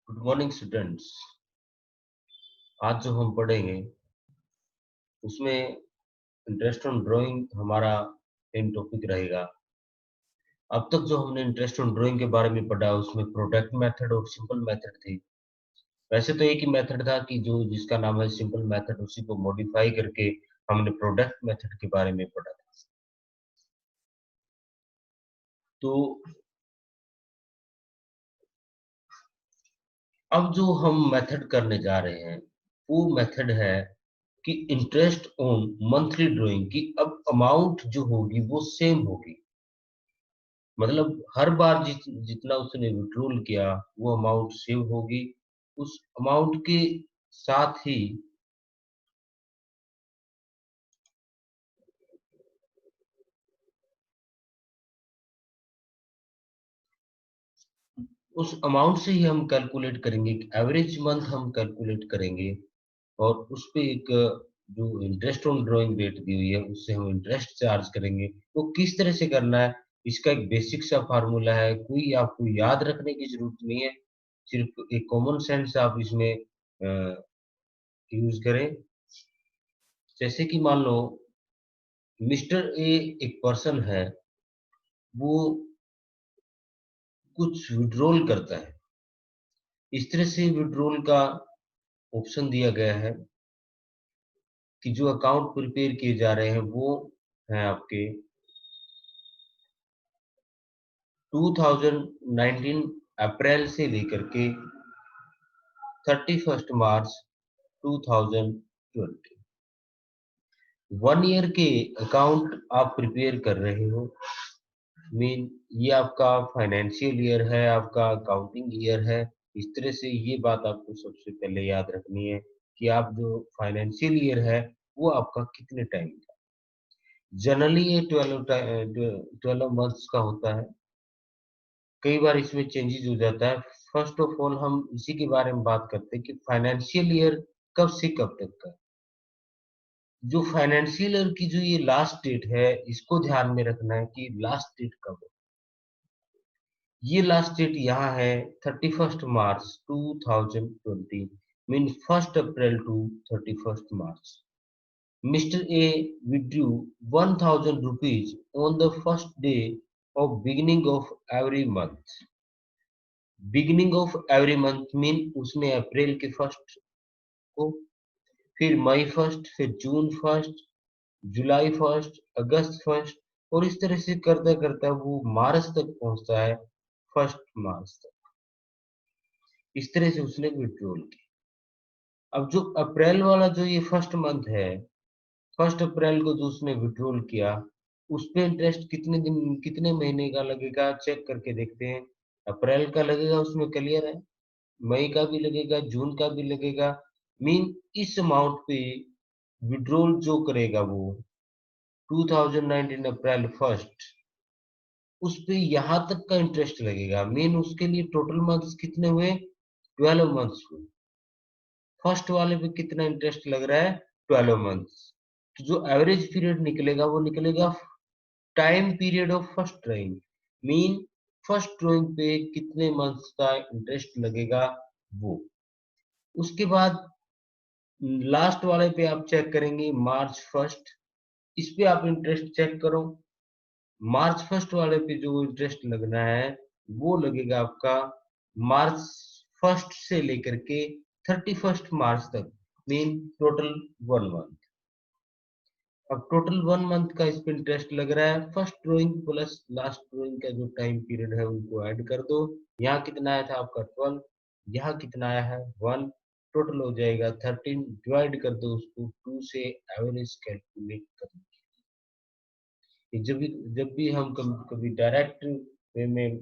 Good morning students. आज जो हम पढ़ेंगे उसमें इंटरेस्ट ऑन ड्राइंग हमारा मेन टॉपिक रहेगा। अब तक जो हमने इंटरेस्ट ऑन ड्राइंग के बारे में पढ़ा उसमें प्रोडक्ट मेथड और सिंपल मेथड थे। वैसे तो एक ही मेथड था कि जो जिसका नाम है सिंपल मेथड, उसी को मॉडिफाई करके हमने प्रोडक्ट मेथड के बारे में पढ़ा था। तो अब जो हम मेथड करने जा रहे हैं वो मेथड है कि इंटरेस्ट ऑन मंथली ड्राइंग की अब अमाउंट जो होगी वो सेम होगी। मतलब हर बार जितना उसने विड्रॉल किया वो अमाउंट सेव होगी। उस अमाउंट के साथ ही उस अमाउंट से ही हम कैलकुलेट करेंगे, एवरेज मंथ हम कैलकुलेट करेंगे और उस पे एक जो इंटरेस्ट ऑन ड्राइंग रेट दी हुई है उससे हम इंटरेस्ट चार्ज करेंगे। वो किस तरह से करना है, इसका एक बेसिक सा फार्मूला है, कोई आपको याद रखने की जरूरत नहीं है, सिर्फ एक कॉमन सेंस आप इसमें यूज करें। जैसे कि मान लो मिस्टर ए एक पर्सन है, वो कुछ विड्रॉल करता है। इस तरह से विड्रॉल का ऑप्शन दिया गया है कि जो अकाउंट प्रिपेयर किए जा रहे हैं वो हैं आपके 2019 अप्रैल से लेकर के 31 मार्च 2020। 1 ईयर के अकाउंट आप प्रिपेयर कर रहे हो। मीन ये आपका फाइनेंशियल ईयर है, आपका अकाउंटिंग ईयर है। इस तरह से ये बात आपको सबसे पहले याद रखनी है कि आप जो फाइनेंशियल ईयर है वो आपका कितने टाइम का। जनरली ये 12 मंथ्स का होता है। कई बार इसमें चेंजेस हो जाता है। फर्स्ट ऑफ ऑल हम इसी के बारे में बात करते हैं कि फाइनेंशियल ईयर कब से कब तक का। जो फाइनेंशियल ईयर की जो ये लास्ट डेट है इसको ध्यान में रखना है कि लास्ट डेट कब है। ये लास्ट डेट यहाँ है 31 March 2020, mean 1 April to 31 March. Mr. A withdrew 1000 rupees on the first day of beginning of every month. Beginning of every month mean उसने अप्रैल के फर्स्ट को, फिर मई फर्स्ट, फिर जून फर्स्ट, जुलाई फर्स्ट, अगस्त फर्स्ट और इस तरह से करता करता वो मार्च तक पहुंचता है, 1 मार्च तक। इस तरह से उसने विड्रॉल की। अब जो अप्रैल वाला जो ये फर्स्ट मंथ है, 1 अप्रैल को जो उसने विड्रॉल किया उस पे इंटरेस्ट कितने दिन कितने महीने का लगेगा चेक करके देखते हैं। अप्रैल का लगेगा, उसमें क्लियर है। मई का भी लगेगा, जून का भी लगेगा। मीन इस अमाउंट पे विड्रॉल जो करेगा वो 2019 अप्रैल फर्स्ट, उस पे यहाँ तक का इंटरेस्ट लगेगा। मीन उसके लिए टोटल मंथ्स कितने हुए, 12 मंथ्स हुए। फर्स्ट वाले पे कितना इंटरेस्ट लग रहा है, 12 मंथ्स। तो जो एवरेज पीरियड निकलेगा वो निकलेगा time period of first drawing. Mean first drawing पे कितने मंथ्स का इंटरेस्ट लगेगा वो। उसके बाद लास्ट वाले पे आप चेक करेंगे मार्च फर्स्ट, इस पे आप इंटरेस्ट चेक करो। मार्च फर्स्ट वाले पे जो इंटरेस्ट लगना है वो लगेगा आपका मार्च फर्स्ट से लेकर के 31 मार्च तक, मीन टोटल 1 मंथ। अब टोटल 1 मंथ का इस पे इंटरेस्ट लग रहा है। First drawing plus last drawing का जो टाइम पीरियड है उनको ऐड कर दो। यहाँ कितना आया था आपका 12, यहाँ कितना आया है 1, टोटल हो जाएगा 13। डिवाइड कर दो उसको 2 से एवरेज कैलकुलेट करने के लिए। जब भी हम कभी डायरेक्ट वे में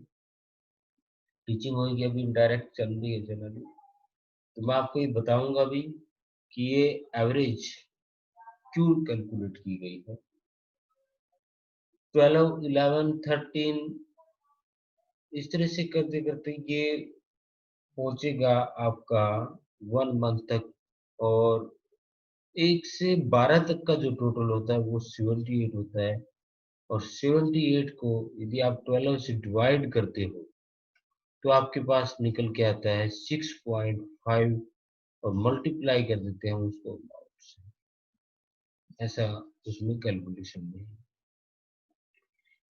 टीचिंग होगी, अभी इनडायरेक्ट चल रही है जनरली, तो मैं आपको ये बताऊंगा भी कि ये एवरेज क्यों कैलकुलेट की गई है। 12, 11, 13 इस तरह से करते करते ये पहुंचेगा आपका 1 मंथ तक। और 1 से 12 तक का जो टोटल होता है वो 78 होता है। और 78 को यदि आप 12 से डिवाइड करते हो तो आपके पास निकल के आता है 6.5 और मल्टीप्लाई कर देते हैं उसको अमाउंट से। ऐसा उसमें कैलकुलेशन में है।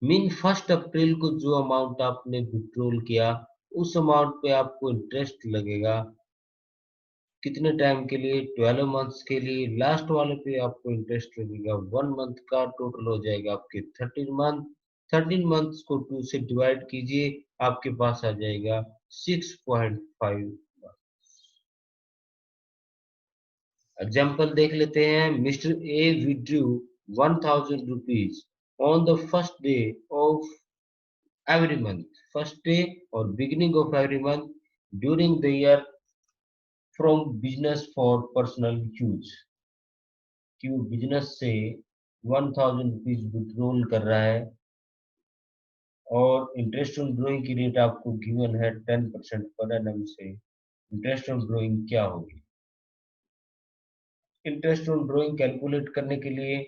मीन 1 अप्रैल को जो अमाउंट आपने विड्रॉल किया उस अमाउंट पे आपको इंटरेस्ट लगेगा कितने टाइम के लिए, 12 मंथ्स के लिए। लास्ट वाले पे आपको इंटरेस्ट लगेगा 1 मंथ का, टोटल हो जाएगा आपके 13 मंथ। 13 मंथ्स को 2 से डिवाइड कीजिए, आपके पास आ जाएगा 6.5। एग्जाम्पल देख लेते हैं। Mister A withdrew 1000 rupees on the first day of every month, first day or beginning of every month during the year from business for personal use। कि वो बिजनेस से 1000 रुपीज विड्रॉल कर रहा है और इंटरेस्ट ऑन ड्रॉइंग की rate आपको given है 10% पर एनम से। इंटरेस्ट ऑन ड्रॉइंग क्या होगी? इंटरेस्ट ऑन ड्रॉइंग कैलकुलेट करने के लिए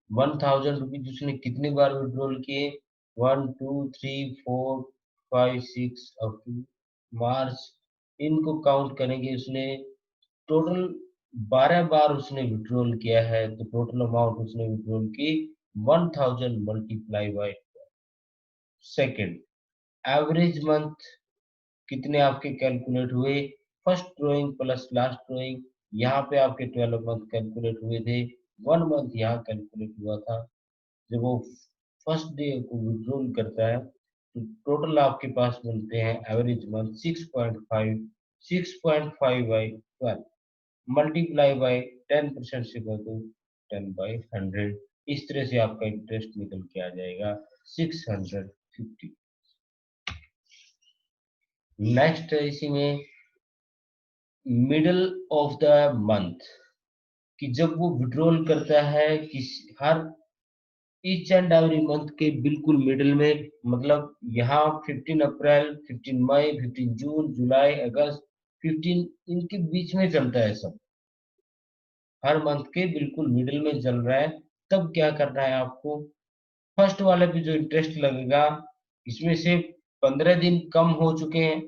1000 रुपीज उसने कितनी बार विड्रॉल किए, 1 2 3 4 5 6 अप टू मार्च, इनको काउंट करेंगे। उसने टोटल 12 बार उसने विड्रॉल किया है, तो टोटल अमाउंट उसने विड्रॉल की 1000 multiply by second. Average month कितने आपके कैलकुलेट हुए, first drawing plus last drawing, यहाँ पे आपके 12 मंथ कैलकुलेट हुए थे, 1 मंथ यहाँ कैलकुलेट हुआ था। जब वो फर्स्ट डे को विड्रॉल करता है तो टोटल आपके पास बनते हैं average month 6.5। 6.5 by 12 multiply by 10% से कर दो 10/100। इस तरह से आपका इंटरेस्ट निकल के आ जाएगा 650। नेक्स्ट है इसी में मिडल ऑफ द मंथ, कि जब वो विड्रॉल करता है किसी हर ईच एंड एवरी मंथ के बिल्कुल मिडिल में, मतलब यहाँ 15 अप्रैल, 15 मई, 15 जून, जुलाई, अगस्त, 15 इनके बीच में चलता है सब, हर मंथ के बिल्कुल मिडिल में चल रहा है। तब क्या करना है आपको, फर्स्ट वाले पे जो इंटरेस्ट लगेगा इसमें से 15 दिन कम हो चुके हैं,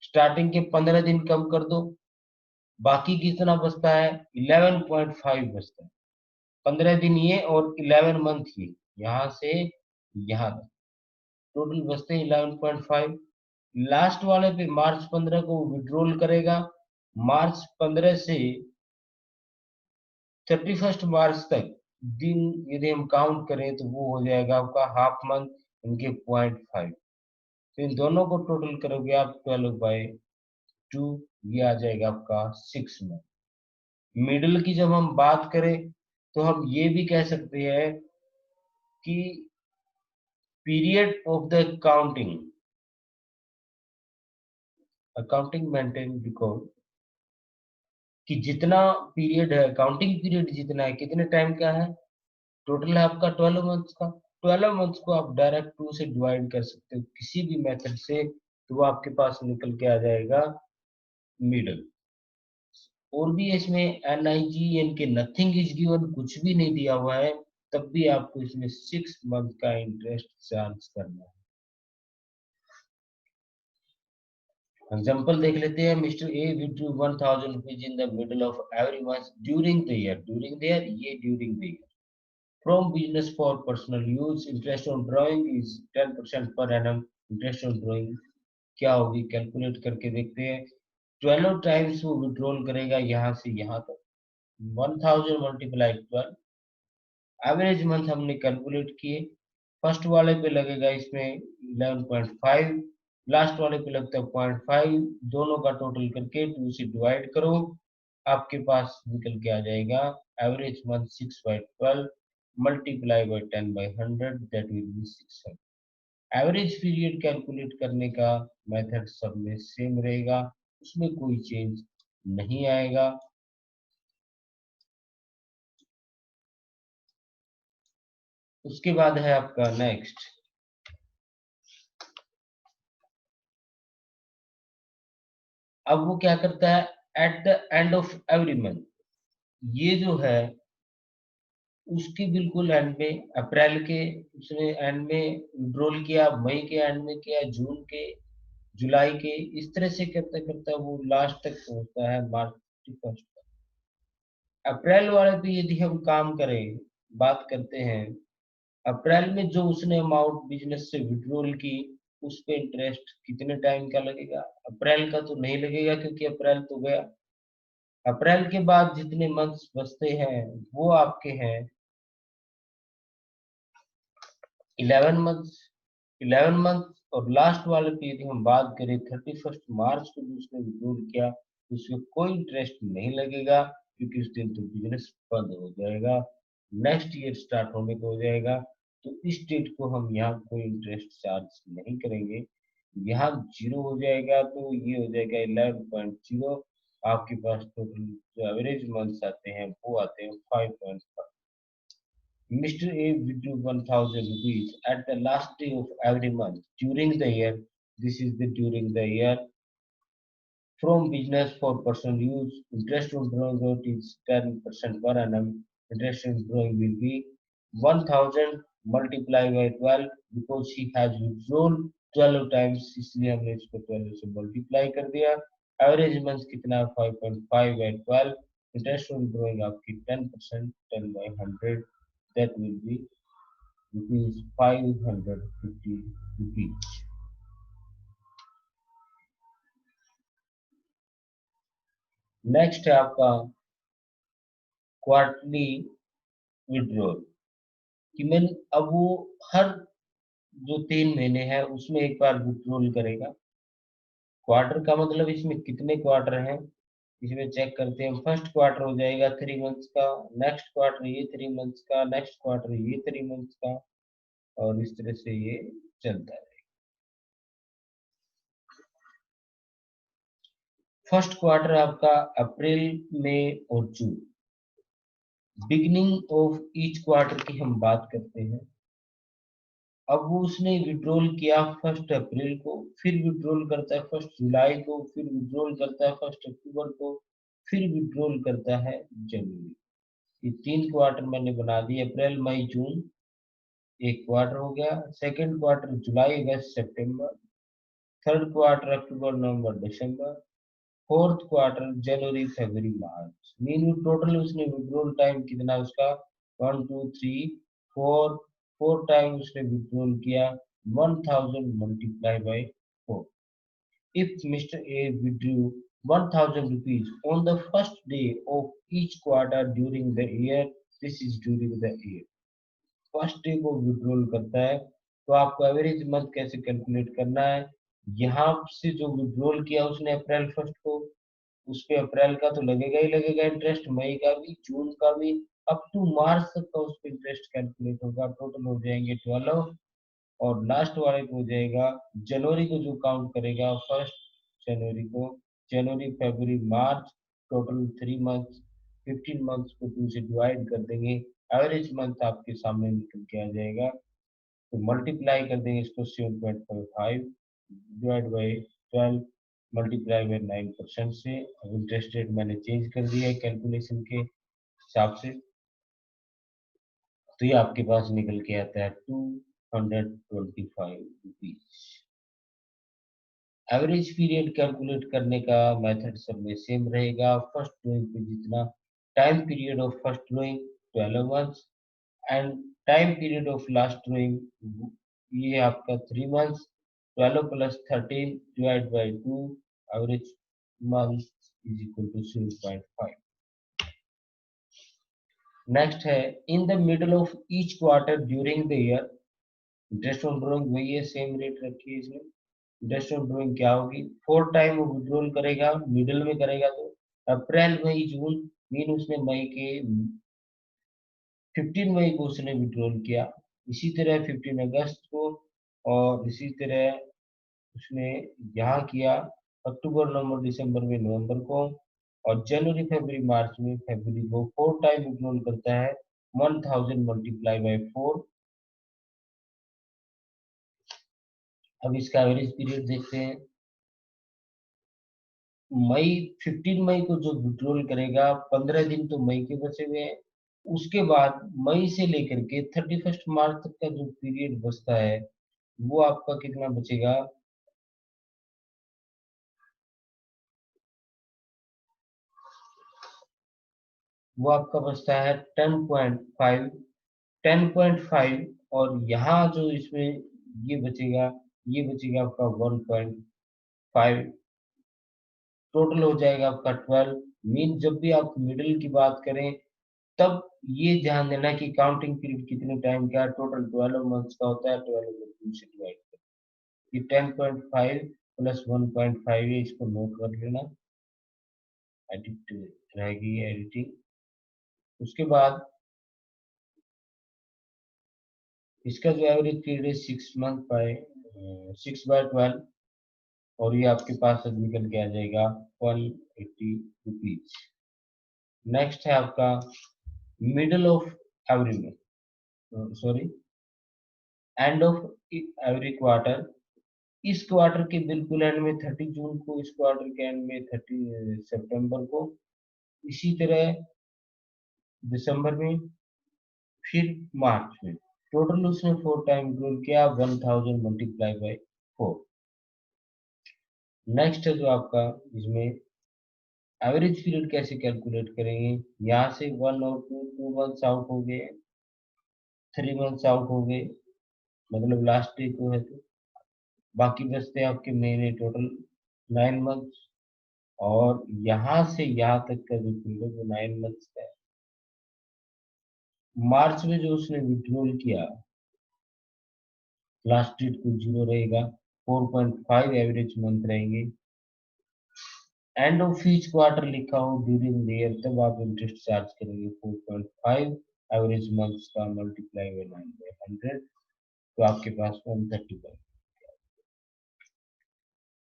स्टार्टिंग के 15 दिन कम कर दो, बाकी कितना बचता है 11.5 बचता है। 15 दिन ये और 11 मंथ ये, यहाँ से यहाँ तक टोटल बचते हैं 11.5। लास्ट वाले पे मार्च 15 को विड्रॉल करेगा, मार्च 15 से 31 मार्च तक दिन यदि हम काउंट करें तो वो हो जाएगा आपका हाफ मंथ, इनके 0.5। तो इन दोनों को टोटल करोगे आप 12/2, ये आ जाएगा आपका 6 मंथ। मिडिल की जब हम बात करें तो हम ये भी कह सकते हैं कि period of the accounting maintain record, कि जितना पीरियड है, काउंटिंग पीरियड जितना है, कितने टाइम का है, टोटल है आपका 12 मंथ्स का। 12 मंथ्स को आप डायरेक्ट 2 से डिवाइड कर सकते हो किसी भी मेथड से, तो वो आपके पास निकल के आ जाएगा मिडल। और भी इसमें NIGN के नथिंग इज गिवन कुछ भी नहीं दिया हुआ है, तब भी आपको इसमें 6 मंथ का इंटरेस्ट चार्ज करना है। एग्जाम्पल देख लेते हैं। Mister A withdrew 1000 rupees in the middle of every month during the year, during the year, ये during the year from business for personal use. Interest on drawing is 10% per annum. Interest on drawing क्या होगी calculate करके देखते हैं। 12 times वो withdrawal करेगा यहाँ से यहाँ तक, 1000 मल्टीप्लाई 12, एवरेज मंथ हमने कैलकुलेट किए। फर्स्ट वाले पे लगेगा इसमें 11.5, लास्ट वाले पे लगता है 0.5, दोनों का टोटल करके 2 से डिवाइड करो, आपके पास निकल के आ जाएगा average month 6/12 multiply by 10/100, that will be 600। Average period calculate करने का मेथड सब में सेम रहेगा, उसमें कोई चेंज नहीं आएगा। उसके बाद है आपका नेक्स्ट, अब वो क्या करता है at the end of every month, ये जो है उसकी बिल्कुल एंड में, अप्रैल के उसने एंड में विड्रॉल किया, मई के एंड में किया, जून के, जुलाई के, इस तरह से करता करता वो लास्ट तक पहुंचता है मार्च 31। अप्रैल वाले पे यदि हम काम करें, बात करते हैं, अप्रैल में जो उसने अमाउंट बिजनेस से विड्रॉल की, उस पे इंटरेस्ट कितने टाइम का लगेगा? अप्रैल का तो नहीं लगेगा क्योंकि अप्रैल तो गया। अप्रैल के बाद जितने मंथ्स बचते हैं वो आपके हैं 11 मंथ्स। 11 मंथ, और लास्ट वाले पे यदि हम बात करें 31 मार्च को जो उसने विड्रॉल किया, उसमें कोई इंटरेस्ट नहीं लगेगा क्योंकि उस दिन तो बिजनेस बंद हो जाएगा, नेक्स्ट ईयर स्टार्ट होने को हो जाएगा। तो इस डेट को हम यहाँ कोई इंटरेस्ट चार्ज नहीं करेंगे, यहाँ जीरो हो जाएगा, तो ये हो जाएगा 11.0। आपके पास टोटल जो एवरेज मंथ्स आते हैं वो आते हैं 5.5। Mr. A withdrew 1,000 rupees at the last day of every month during the year. This is the during the year from business for personal use. Interest on drawing out is 10% per annum. Interest on drawing will be 1,000 multiplied by 12 because he has withdrawn 12 times, इसलिए हमने इसको 12 से multiply कर दिया। Average month कितना? 5.5 by 12। Interest on drawing आपकी 10%, 10 by 100, that will be rupees 550 rupees। Next है आपका क्वार्टरली विड्रॉल, कि मैं अब वो हर जो 3 महीने हैं उसमें एक बार विड्रॉल करेगा। क्वार्टर का मतलब इसमें कितने क्वार्टर हैं, इसमें चेक करते हैं। फर्स्ट क्वार्टर हो जाएगा 3 मंथ्स का, नेक्स्ट क्वार्टर ये 3 मंथ्स का, नेक्स्ट क्वार्टर ये 3 मंथ्स का, और इस तरह से ये चलता है। फर्स्ट क्वार्टर आपका अप्रैल, मई और जून। बिगिनिंग ऑफ ईच क्वार्टर की हम बात करते हैं। अब वो उसने विड्रॉल किया 1 अप्रैल को, फिर विड्रॉल करता है 1 जुलाई को, फिर विड्रॉल करता है 1 अक्टूबर को, फिर विड्रॉल करता है जनवरी। ये 3 क्वार्टर मैंने बना दिए, अप्रैल मई जून एक क्वार्टर हो गया। सेकंड क्वार्टर जुलाई अगस्त सितंबर, थर्ड क्वार्टर अक्टूबर नवंबर दिसंबर, फोर्थ क्वार्टर जनवरी फरवरी मार्च। मीन टोटल उसने विड्रॉल टाइम कितना उसका? 1 2 3 4, 4 टाइम उसने विड्रॉल किया। 1,000 multiply by 4। If Mr. A withdrew 1,000 rupees on the first day of each quarter during the year, this is during the year, first day को withdrawal करता है, तो आपको एवरेज मंथ कैसे कैलकुलेट करना है? यहाँ से जो विड्रॉल किया उसने अप्रैल फर्स्ट को, उस पे अप्रैल का तो लगेगा ही लगेगा इंटरेस्ट, मई का भी, जून का भी, अप टू मार्च तक का उस पे इंटरेस्ट कैलकुलेट होगा। टोटल हो जाएंगे 12, और लास्ट वाले को हो जाएगा जनवरी को जो काउंट करेगा, 1 जनवरी को, जनवरी फरवरी मार्च, टोटल 3 मंथ। 15 मंथ्स को 2 से डिवाइड कर देंगे, एवरेज मंथ आपके सामने निकल के आ जाएगा। तो मल्टीप्लाई कर देंगे इसको 7.5 डिवाइड बाई 12, मल्टीप्लाई बाई 9% से। अब इंटरेस्ट रेट मैंने चेंज कर दिया है कैलकुलेशन के हिसाब से, तो ये आपके पास निकल के आता है 225 रुपीज। एवरेज पीरियड कैलकुलेट करने का मेथड सब में सेम रहेगा। फर्स्ट ड्राइंग पे जितना time period of first drawing 12 months, and time period of last drawing ये आपका 3 months. 12 + 13 divide by 2, average month is equal to 0.5। Next है in the middle of each quarter during the year. Interest on drawing वही है, same rate रखी है इसमें। Interest on drawing क्या होगी? 4 टाइम वो विड्रॉल करेगा, मिडिल में करेगा तो अप्रैल मई जून, मीन उसने मई के 15 मई को उसने विड्रॉल किया, इसी तरह 15 अगस्त को, और इसी तरह उसने यहाँ किया अक्टूबर नवंबर दिसंबर में नवंबर को, और जनवरी फरवरी मार्च में फरवरी को 4 टाइम विड्रॉल करता है। 1,000 मल्टीप्लाई बाई 4। अब इसका एवरेज पीरियड देखते हैं। मई 15 मई को जो विड्रॉल करेगा, 15 दिन तो मई के बचे हुए हैं, उसके बाद मई से लेकर के 31 मार्च तक का जो पीरियड बचता है वो आपका कितना बचेगा, वो आपका बचता है 10.5, 10.5। और यहाँ जो इसमें ये बचेगा आपका 1.5, टोटल हो जाएगा आपका 12। मीन जब भी आप मिडिल की बात करें तब ये ध्यान देना कि काउंटिंग पीरियड कितने टाइम का है, टोटल 12 मंथ्स का होता है, 12 को 2 से डिवाइड कर ये 10.5 प्लस 1.5 है, इसको नोट कर लेना, एडिट रहेगी एडिटिंग। उसके बाद इसका जो एवरेज पीरियड है 6/12, और ये आपके पास अब निकल के आ जाएगा 180 रुपीज। नेक्स्ट है आपका middle of every month, sorry end of every quarter. इस क्वार्टर के बिल्कुल एंड में 30 जून को, इस क्वार्टर के एंड में 30 सितंबर को, इसी तरह दिसंबर में, फिर मार्च में। टोटल उसने 4 टाइम इंक्लूड किया, 1000 मल्टीप्लाई बाई 4। नेक्स्ट है जो आपका इसमें एवरेज पीरियड कैसे कैलकुलेट करेंगे, यहाँ से 1 और 2 मंथ्स आउट हो गए, 3 मंथ्स आउट हो गए, मतलब लास्ट डे को है, तो बाकी बचते हैं आपके महीने, टोटल 9 मंथ्स। और यहाँ से यहाँ तक का जो पीरियड है वो 9 मंथ्स का है। मार्च में जो उसने विड्रॉल किया, लास्ट डेट को 0 रहेगा, 4.5 एवरेज मंथ रहेंगे। एंड ऑफ ईच क्वार्टर लिखा हो ड्यूरिंग द ईयर, तब आप इंटरेस्ट चार्ज करेंगे 4.5 एवरेज मंथ्स का मल्टीप्लाई बाय 9/100, तो आपके पास 135।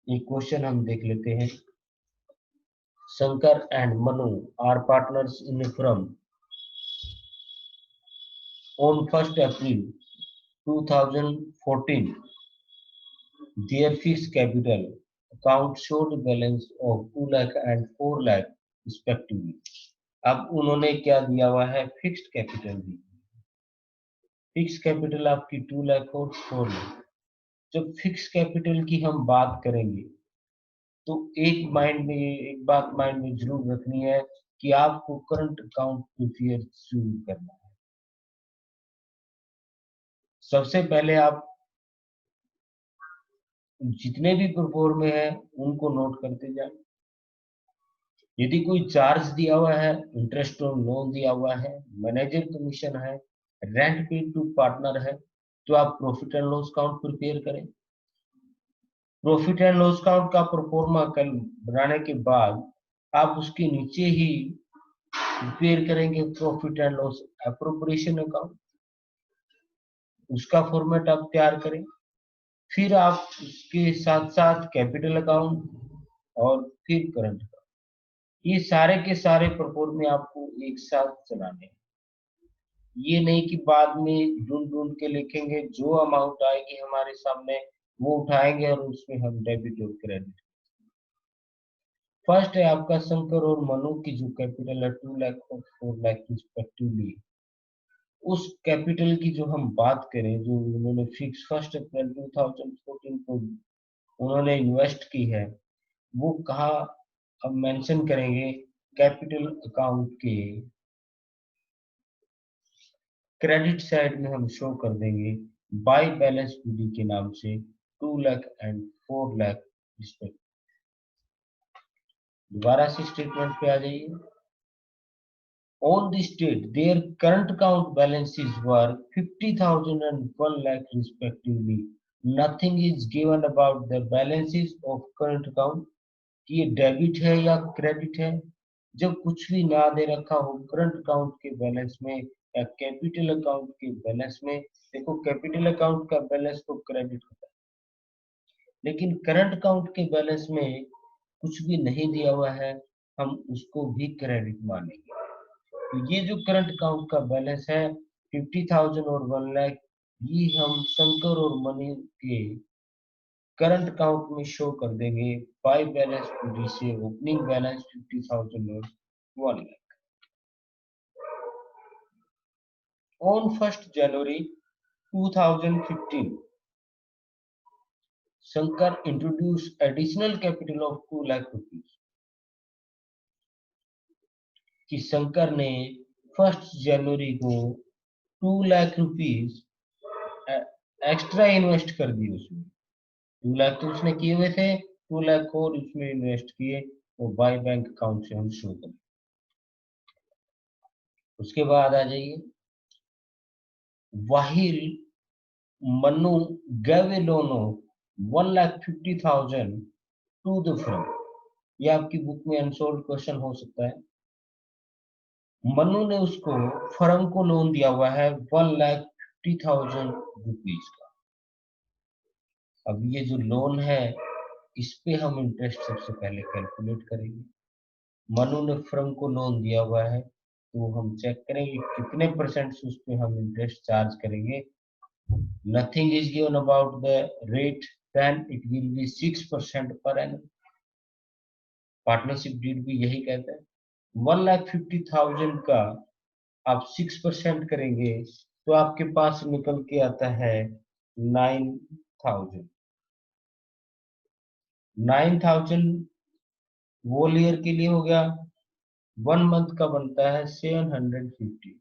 एक क्वेश्चन हम देख लेते हैं। Shankar and Manu are partners in a firm on 1st April 2014. Their fixed capital account showed a balance of 2 lakh and 4 lakh respectively. अब उन्होंने क्या दिया हुआ है, फिक्स्ड कैपिटल दी। फिक्स कैपिटल आपकी 2 लाख और 4 लाख। जब फिक्स कैपिटल की हम बात करेंगे तो एक बात माइंड में जरूर रखनी है कि आपको करंट अकाउंट प्रिपेयर शुरू करना है। सबसे पहले आप जितने भी प्रोफोर्म में है उनको नोट करते जाए। यदि कोई चार्ज दिया हुआ है, इंटरेस्ट ऑन लोन दिया हुआ है, मैनेजर कमीशन है, रेंट पेड टू पार्टनर है, तो आप profit and loss account prepare करें। प्रॉफिट एंड लॉस अकाउंट का प्रोफोर्मा कल बनाने के बाद आप उसके नीचे ही प्रिपेयर करेंगे profit and loss appropriation account, उसका फॉर्मेट आप तैयार करें। फिर आप उसके साथ साथ कैपिटल अकाउंट और फिर करंट अकाउंट, ये सारे के सारे प्रोफोर्मे आपको एक साथ चलाने हैं। ये नहीं कि बाद में ढूंढ ढूंढ के लिखेंगे, जो अमाउंट आएगी हमारे सामने वो उठाएंगे और उसमें हम डेबिट और क्रेडिट। फर्स्ट है आपका शंकर और मनु की जो कैपिटल है 2 लाख और 4 लाख रिस्पेक्टिवली। उस कैपिटल की जो हम बात करें, जो उन्होंने फिक्स 1 अप्रैल 2014 को उन्होंने इन्वेस्ट की है, वो कहाँ अब मेंशन करेंगे, कैपिटल अकाउंट के क्रेडिट साइड में हम शो कर देंगे बाय बैलेंस पीडी के नाम से 2 लाख एंड 4 लाख रिस्पेक्ट। दोबारा से स्टेटमेंट पे आ जाइए। On this date, their current account balances were 50,000 and 1 lakh respectively. Nothing is given about the balances of current account कि ये डेबिट है या क्रेडिट है। जब कुछ भी ना दे रखा हो करंट अकाउंट के बैलेंस में या कैपिटल अकाउंट के बैलेंस में, देखो कैपिटल अकाउंट का बैलेंस तो क्रेडिट होता है, लेकिन करंट अकाउंट के बैलेंस में कुछ भी नहीं दिया हुआ है, हम उसको भी क्रेडिट मानेंगे। तो ये जो करंट अकाउंट का बैलेंस है 50,000 और 1 लाख, ये हम शंकर और मनी के करंट अकाउंट में शो कर देंगे बाय बैलेंस पीडी से ओपनिंग बैलेंस 50,000 और 1 lakh. On 1st January 2015, Shankar introduced additional capital of 2 lakh rupees. कि शंकर ने 1st जनवरी को 2 लाख रुपीस एक्स्ट्रा इन्वेस्ट कर दिए उसमें। 2 लाख तो उसने किए हुए थे, 2 लाख और उसमें इन्वेस्ट किए, वो बाय बैंक अकाउंट से हम शो करें। उसके बाद आ जाइए, वाहिल Manu gave a loan of 1,50,000 to the firm। ये आपकी बुक में अनसोल्ड क्वेश्चन हो सकता है। मनु ने उसको फर्म को लोन दिया हुआ है 1,50,000 रुपीज का। अब ये जो लोन है, इस पे हम इंटरेस्ट सबसे पहले कैलकुलेट करेंगे। मनु ने फर्म को लोन दिया हुआ है, तो हम चेक करेंगे कितने परसेंट से उस पे हम इंटरेस्ट चार्ज करेंगे। Nothing is given about the rate, then it will be 6% per annum. Partnership deed भी यही कहता है। 1,50,000 का आप 6% करेंगे तो आपके पास निकल के आता है 9,000। 9,000 वोल ईयर के लिए हो गया, 1 मंथ का बनता है 750।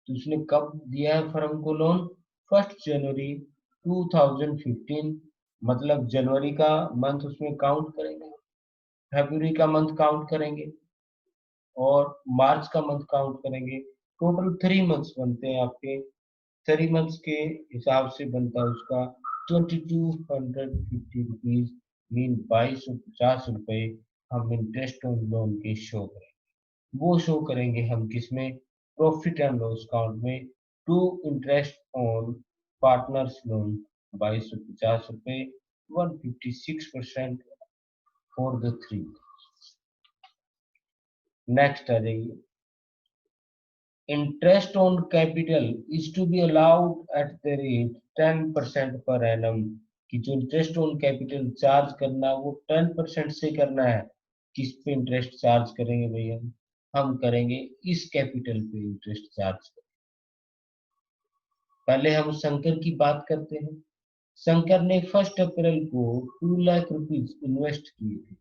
तो उसने कब दिया है फर्म को लोन? 1st जनवरी 2015, मतलब जनवरी का मंथ उसमें काउंट करेंगे, फरवरी का मंथ काउंट करेंगे और मार्च का मंथ काउंट करेंगे। टोटल 3 मंथ्स बनते हैं आपके। 3 मंथ्स के हिसाब से बनता है उसका 2250 रुपीज, मीन 2250 रुपए हम इंटरेस्ट ऑन लोन के शो करेंगे। वो शो करेंगे हम किसमें? प्रॉफिट एंड लॉस अकाउंट में। To interest on partners loan 2250 रुपए, 156% फॉर द 3। नेक्स्ट आ जाइए, interest on capital is to be allowed at the rate 10% per annum. कि जो इंटरेस्ट ऑन कैपिटल चार्ज करना वो 10% से करना है। किस पे इंटरेस्ट चार्ज करेंगे भैया? हम करेंगे इस कैपिटल पे इंटरेस्ट चार्ज। पहले हम शंकर की बात करते हैं। शंकर ने 1 अप्रैल को 2 लाख रुपीज इन्वेस्ट किए थे।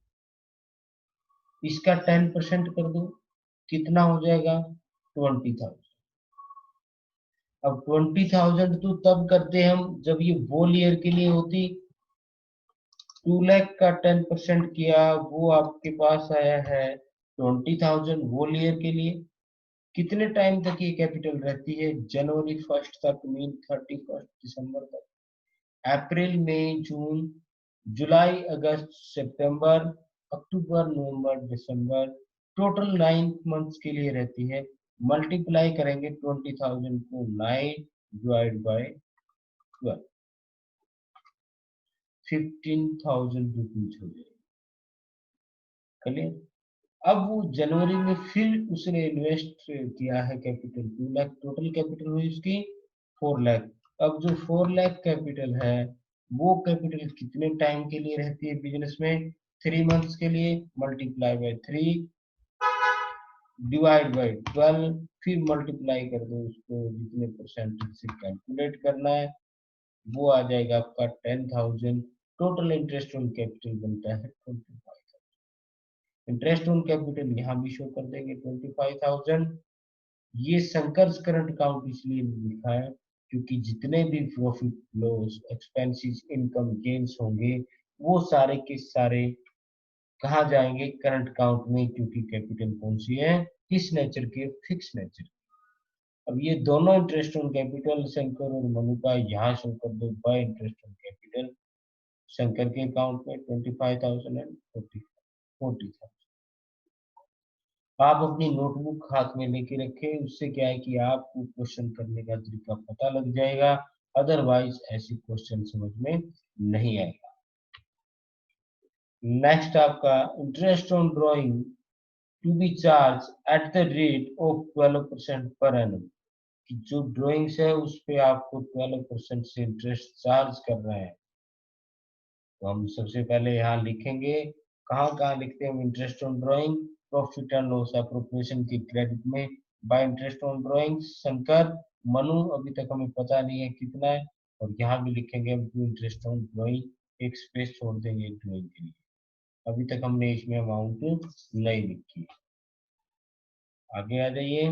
इसका 10% कर दो, कितना हो जाएगा? 20,000। अब 20,000 तो तब करते हम जब ये वोल ईयर के लिए होती। 2 लाख का 10% किया, वो आपके पास आया है 20,000 वोल ईयर के लिए। कितने टाइम तक ये कैपिटल रहती है? जनवरी 1 तक, मीन 31 दिसंबर तक। अप्रैल, मई, जून, जुलाई, अगस्त, सितंबर, अक्टूबर, नवंबर, दिसंबर, टोटल 9 मंथ्स के लिए रहती है। मल्टीप्लाई करेंगे 20,000 को 9 डिवाइड बाय 12, 15,000 रुपीज हो जाएगी। क्लियर? अब वो जनवरी में फिर उसने इन्वेस्ट किया है कैपिटल 2 लाख, टोटल कैपिटल हुई उसकी 4 लाख। अब जो 4 लाख कैपिटल है, वो कैपिटल कितने टाइम के लिए रहती है बिजनेस में? 3 मंथ्स के लिए। मल्टीप्लाई बाय 3 डिवाइड बाय 12, फिर मल्टीप्लाई कर दो उसको, जितने परसेंटेज से कैलकुलेट करना है वो आ जाएगा आपका 10,000। टोटल इंटरेस्ट ऑन कैपिटल बनता है 25। इंटरेस्ट ऑन कैपिटल यहाँ भी शो कर देंगे 25,000। ये शंकर्स करंट अकाउंट इसलिए लिखा है क्योंकि जितने भी profit loss expenses income gains होंगे वो सारे के सारे कहाँ जाएंगे? करंट अकाउंट में, क्योंकि कैपिटल कौन सी है? किस नेचर के? Fix nature. अब ये दोनों इंटरेस्ट ऑन कैपिटल शंकर और मनु का यहाँ शो कर दो bye interest on capital. Shankar के अकाउंट में 25,000 एंड 40,000। आप अपनी नोटबुक हाथ में लेके रखें, उससे क्या है कि आपको क्वेश्चन करने का तरीका पता लग जाएगा, अदरवाइज ऐसे क्वेश्चन समझ में नहीं आएगा। नेक्स्ट आपका interest on drawing to be charge at the rate of 12% per annum. कि जो ड्रॉइंग्स है उस पे आपको 12% से इंटरेस्ट चार्ज कर रहे हैं। तो हम सबसे पहले यहाँ लिखेंगे, कहाँ कहाँ लिखते हैं हम interest on drawing? Profit and loss appropriation की क्रेडिट में bye interest on drawing Shankar Manu अभी तक हमें पता नहीं है कितना है, और यहाँ भी लिखेंगे हम इंटरेस्ट ऑन ड्रॉइंग, एक स्पेस छोड़ देंगे ड्रॉइंग के लिए। अभी तक हमने इसमें अमाउंट नहीं लिखी। आगे आ जाइए।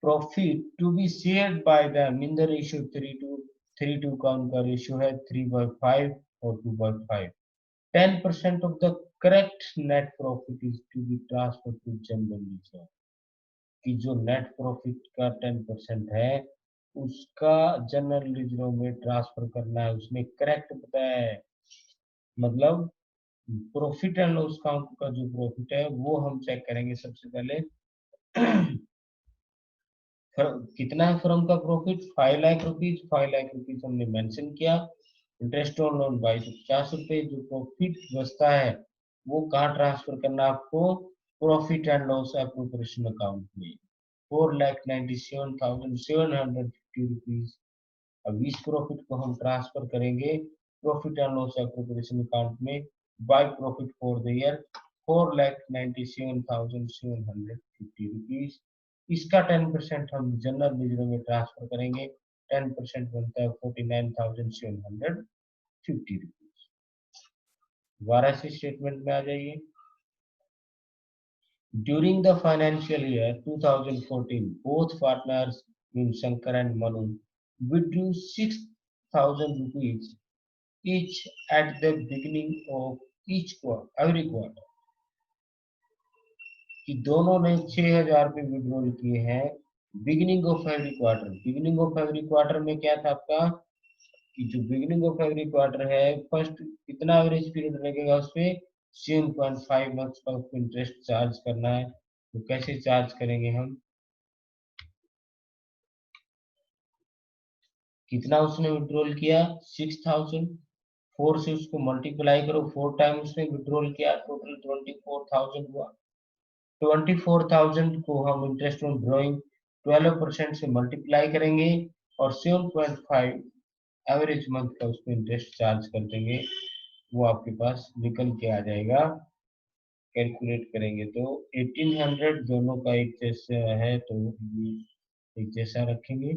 Profit to be shared by them in the ratio 3:3 का उनका रेशियो है 3/5 और 2/5। 10% of the correct net profit is to be transferred to general reserve। कि जो नेट प्रॉफिट का 10% है उसका जनरल रिजर्व में ट्रांसफर करना है, उसने करेक्ट बताया है। मतलब प्रॉफिट एंड लॉस अकाउंट का जो प्रॉफिट है वो हम चेक करेंगे सबसे पहले। कितना है फर्म का profit 5 lakh rupees, 5 lakh rupees हमने मेंशन किया। इंटरेस्ट ऑन लोन 2250 रुपए, जो प्रॉफिट बचता है वो कहाँ ट्रांसफर करना है आपको, profit and loss appropriation account में 4,97,750 रुपीज। अब इस प्रॉफिट को हम ट्रांसफर करेंगे profit and loss appropriation account में by profit for the year 4,97,750 rupees. इसका 10% हम जनरल रिजर्व में ट्रांसफर करेंगे, 10% बनता है 49,750 रुपीज। दोबारा से स्टेटमेंट में आ जाइए। During the financial year 2014, both partners in Shankar and Manu withdrew 6,000 rupees each at the beginning of each quarter, every quarter। कि दोनों ने 6,000 रुपये विड्रॉल किए हैं beginning of every quarter. Beginning of every quarter में क्या था आपका, कि जो बिगिनिंग ऑफ एवरी क्वार्टर है फर्स्ट कितना एवरेज पीरियड लगेगा उसपे 7.5 मंथ्स का उसको इंटरेस्ट चार्ज करना है। तो कैसे चार्ज करेंगे हम, कितना उसने विड्रॉल किया 6,000, 4 से उसको मल्टीप्लाई करो, 4 टाइम उसने विड्रॉल किया, टोटल 24,000 हुआ। 24,000 को हम इंटरेस्ट ऑन ड्रॉइंग 12% से मल्टीप्लाई करेंगे और 7.5 एवरेज मंथ का उसको इंटरेस्ट चार्ज कर देंगे। वो आपके पास निकल के आ जाएगा। कैलकुलेट करेंगे तो 1800 दोनों का एक जैसा है तो ये एक जैसा रखेंगे।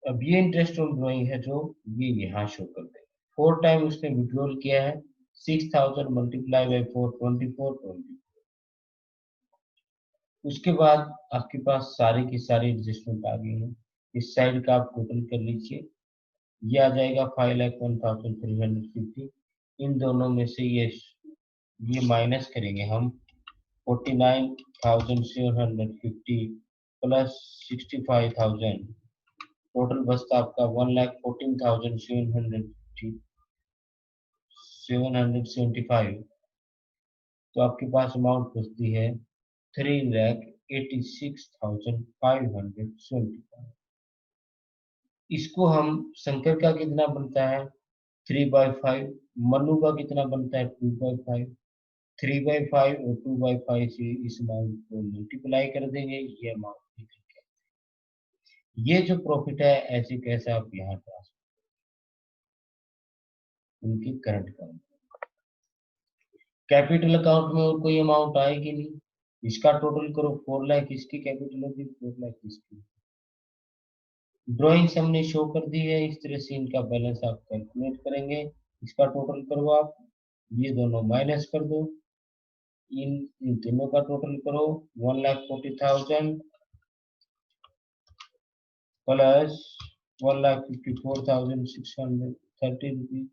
अब ये इंटरेस्ट ऑन ड्रॉइंग है जो ये यहाँ शो कर देंगे। 4 टाइम उसने विड्रॉल किया है 6,000 मल्टीप्लाई बाई 4 24। उसके बाद आपके पास सारे की सारी एडजस्टमेंट आ गई हैं। इस साइड का आप टोटल कर लीजिए, ये आ जाएगा 5,01,350। इन दोनों में से ये माइनस करेंगे हम 49,750 प्लस 65,000, टोटल बचता आपका 1,14,775। तो आपके पास अमाउंट बचती है 3,86,575। इसको हम शंकर का कितना बनता है 3/5, मनु का कितना बनता है 2/5। 3/5 और 2/5 से इस अमाउंट को मल्टीप्लाई कर देंगे, ये अमाउंट निकल के। ये जो प्रॉफिट है ऐसे कैसे आप यहाँ ट्रांसफर उनकी करंट अकाउंट, कैपिटल अकाउंट में और कोई अमाउंट आएगी नहीं। इसका टोटल करो 4 लाख, इसकी कैपिटल होगी 4 लाख इसकी। ड्राइंग्स हमने शो कर दी है, इस तरह से इनका बैलेंस आप कैलकुलेट करेंगे। इसका टोटल करो आप, ये दोनों माइनस कर दो, इन तीनों का टोटल करो 1,40,000 प्लस 1,54,630 रुपीज।